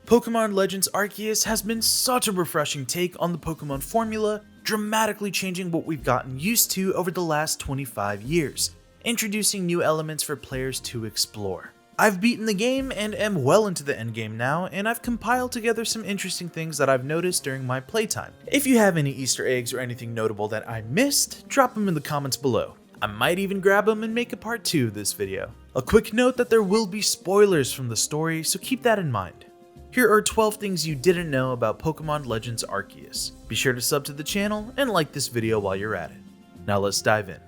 Pokémon Legends Arceus has been such a refreshing take on the Pokémon formula, dramatically changing what we've gotten used to over the last 25 years, introducing new elements for players to explore. I've beaten the game and am well into the endgame now, and I've compiled together some interesting things that I've noticed during my playtime. If you have any Easter eggs or anything notable that I missed, drop them in the comments below. I might even grab them and make a part 2 of this video. A quick note that there will be spoilers from the story, so keep that in mind. Here are 12 things you didn't know about Pokémon Legends Arceus. Be sure to sub to the channel and like this video while you're at it. Now let's dive in.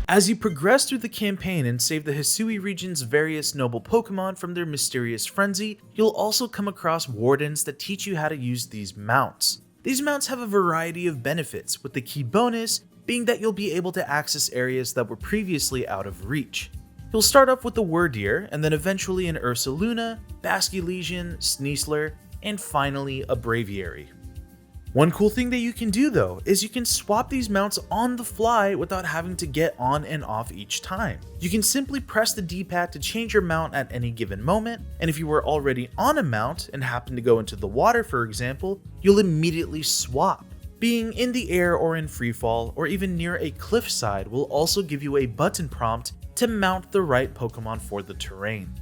As you progress through the campaign and save the Hisui region's various noble Pokémon from their mysterious frenzy, you'll also come across wardens that teach you how to use these mounts. These mounts have a variety of benefits, with the key bonus being that you'll be able to access areas that were previously out of reach. You'll start off with the Wurdeer, and then eventually an Ursaluna, Basculegion, Sneasler, and finally a Braviary. One cool thing that you can do though is you can swap these mounts on the fly without having to get on and off each time. You can simply press the D-pad to change your mount at any given moment, and if you were already on a mount and happen to go into the water for example, you'll immediately swap. Being in the air or in freefall or even near a cliffside will also give you a button prompt to mount the right Pokemon for the terrain.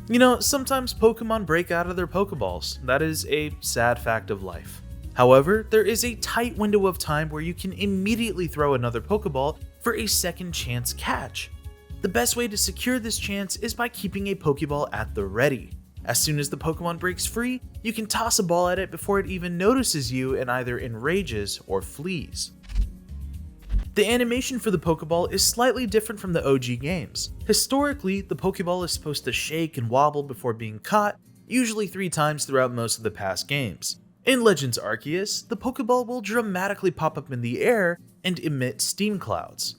You know, sometimes Pokemon break out of their Pokéballs. That is a sad fact of life. However, there is a tight window of time where you can immediately throw another Pokéball for a second chance catch. The best way to secure this chance is by keeping a Pokéball at the ready. As soon as the Pokemon breaks free, you can toss a ball at it before it even notices you and either enrages or flees. The animation for the Pokéball is slightly different from the OG games. Historically, the Pokéball is supposed to shake and wobble before being caught, usually 3 times throughout most of the past games. In Legends Arceus, the Pokéball will dramatically pop up in the air and emit steam clouds.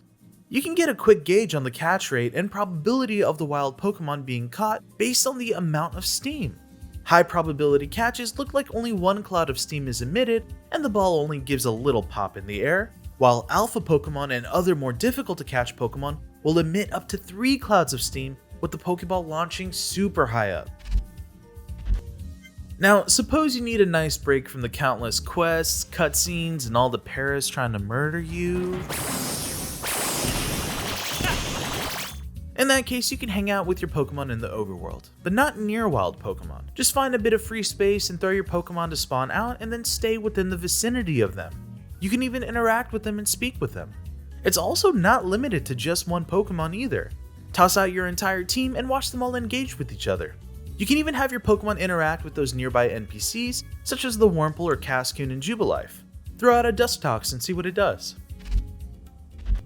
You can get a quick gauge on the catch rate and probability of the wild Pokemon being caught based on the amount of steam. High probability catches look like only 1 cloud of steam is emitted and the ball only gives a little pop in the air, while alpha Pokemon and other more difficult to catch Pokemon will emit up to 3 clouds of steam, with the Pokeball launching super high up. Now, suppose you need a nice break from the countless quests, cutscenes, and all the Paras trying to murder you. In that case, you can hang out with your Pokemon in the overworld, but not near wild Pokemon. Just find a bit of free space and throw your Pokemon to spawn out and then stay within the vicinity of them. You can even interact with them and speak with them. It's also not limited to just one Pokemon either. Toss out your entire team and watch them all engage with each other. You can even have your Pokemon interact with those nearby NPCs, such as the Wurmple or Cascoon in Jubilife. Throw out a Dustox and see what it does.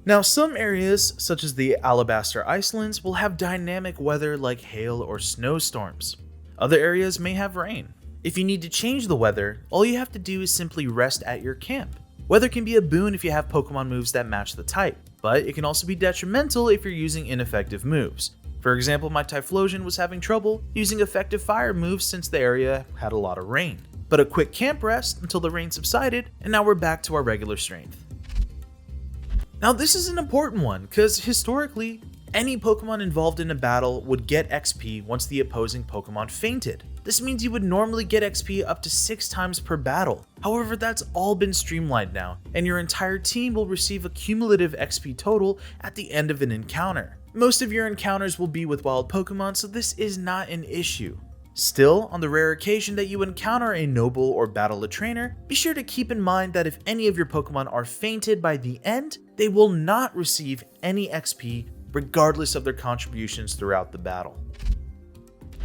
Now, some areas, such as the Alabaster Icelands, will have dynamic weather like hail or snowstorms. Other areas may have rain. If you need to change the weather, all you have to do is simply rest at your camp. Weather can be a boon if you have Pokemon moves that match the type, but it can also be detrimental if you're using ineffective moves. For example, my Typhlosion was having trouble using effective fire moves since the area had a lot of rain. But a quick camp rest until the rain subsided, and now we're back to our regular strength. Now this is an important one, because historically, any Pokemon involved in a battle would get XP once the opposing Pokemon fainted. This means you would normally get XP up to 6 times per battle. However, that's all been streamlined now, and your entire team will receive a cumulative XP total at the end of an encounter. Most of your encounters will be with wild Pokemon, so this is not an issue. Still, on the rare occasion that you encounter a noble or battle a trainer, be sure to keep in mind that if any of your Pokemon are fainted by the end, they will not receive any XP regardless of their contributions throughout the battle.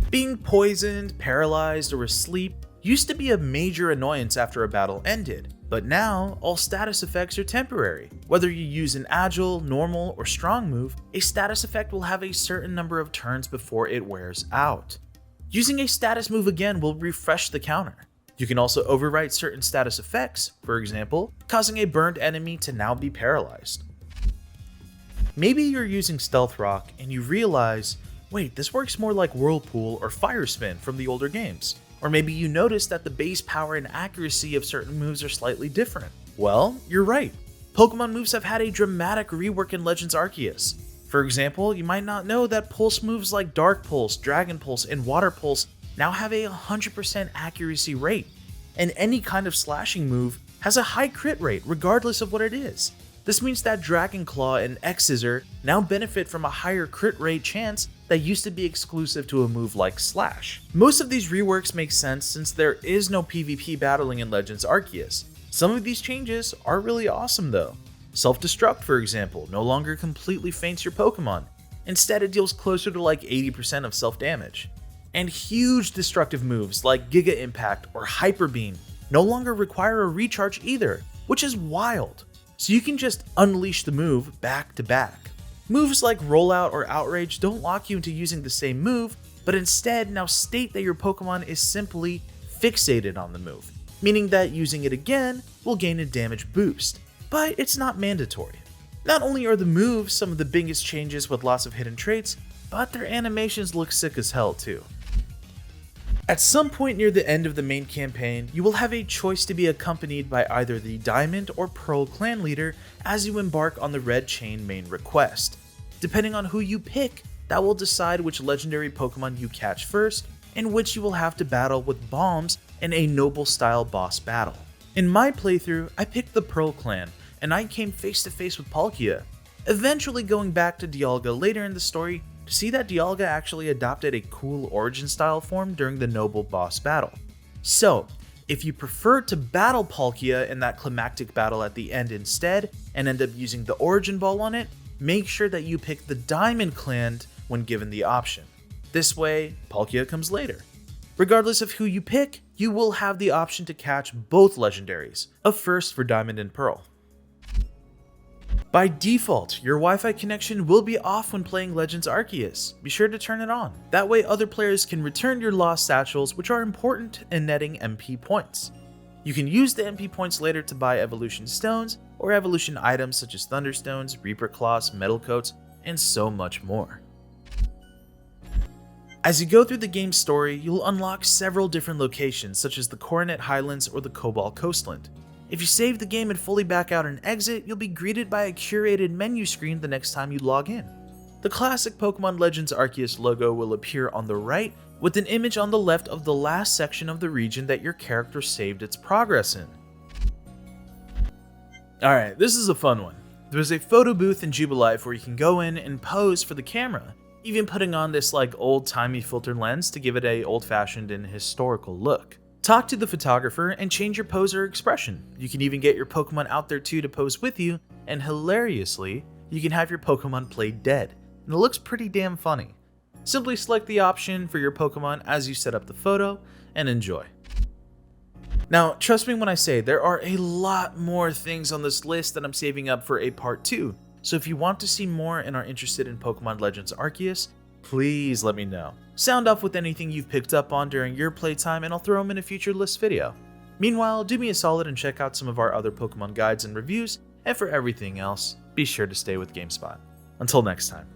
Being poisoned, paralyzed, or asleep used to be a major annoyance after a battle ended, but now all status effects are temporary. Whether you use an agile, normal, or strong move, a status effect will have a certain number of turns before it wears out. Using a status move again will refresh the counter. You can also overwrite certain status effects, for example, causing a burned enemy to now be paralyzed. Maybe you're using Stealth Rock and you realize, wait, this works more like Whirlpool or Fire Spin from the older games. Or maybe you notice that the base power and accuracy of certain moves are slightly different. Well, you're right. Pokemon moves have had a dramatic rework in Legends Arceus. For example, you might not know that pulse moves like Dark Pulse, Dragon Pulse, and Water Pulse now have a 100% accuracy rate, and any kind of slashing move has a high crit rate regardless of what it is. This means that Dragon Claw and X-Scissor now benefit from a higher crit rate chance that used to be exclusive to a move like Slash. Most of these reworks make sense since there is no PvP battling in Legends Arceus. Some of these changes are really awesome though. Self-destruct, for example, no longer completely faints your Pokemon. Instead, it deals closer to like 80% of self-damage. And huge destructive moves like Giga Impact or Hyper Beam no longer require a recharge either, which is wild. So you can just unleash the move back to back. Moves like Rollout or Outrage don't lock you into using the same move, but instead now state that your Pokemon is simply fixated on the move, meaning that using it again will gain a damage boost. But it's not mandatory. Not only are the moves some of the biggest changes with lots of hidden traits, but their animations look sick as hell too. At some point near the end of the main campaign, you will have a choice to be accompanied by either the Diamond or Pearl clan leader as you embark on the Red Chain main request. Depending on who you pick, that will decide which legendary Pokemon you catch first, and which you will have to battle with bombs in a noble style boss battle. In my playthrough, I picked the Pearl clan, and I came face to face with Palkia, eventually going back to Dialga later in the story to see that Dialga actually adopted a cool origin style form during the noble boss battle. So, if you prefer to battle Palkia in that climactic battle at the end instead, and end up using the origin ball on it, make sure that you pick the Diamond clan when given the option. This way, Palkia comes later. Regardless of who you pick, you will have the option to catch both legendaries, a first for Diamond and Pearl. By default, your Wi-Fi connection will be off when playing Legends Arceus. Be sure to turn it on. That way other players can return your lost satchels, which are important in netting MP points. You can use the MP points later to buy evolution stones or evolution items such as Thunderstones, Reaper Claws, Metal Coats, and so much more. As you go through the game's story, you'll unlock several different locations such as the Coronet Highlands or the Cobalt Coastland. If you save the game and fully back out and exit, you'll be greeted by a curated menu screen the next time you log in. The classic Pokemon Legends Arceus logo will appear on the right, with an image on the left of the last section of the region that your character saved its progress in. Alright, this is a fun one. There's a photo booth in Jubilife where you can go in and pose for the camera, even putting on this like old-timey filtered lens to give it a old-fashioned and historical look. Talk to the photographer and change your pose or expression. You can even get your Pokemon out there too to pose with you, and hilariously, you can have your Pokemon play dead, and it looks pretty damn funny. Simply select the option for your Pokemon as you set up the photo, and enjoy. Now, trust me when I say there are a lot more things on this list that I'm saving up for a part 2, so if you want to see more and are interested in Pokemon Legends Arceus, please let me know. Sound off with anything you've picked up on during your playtime and I'll throw them in a future list video. Meanwhile, do me a solid and check out some of our other Pokemon guides and reviews, and for everything else, be sure to stay with GameSpot. Until next time.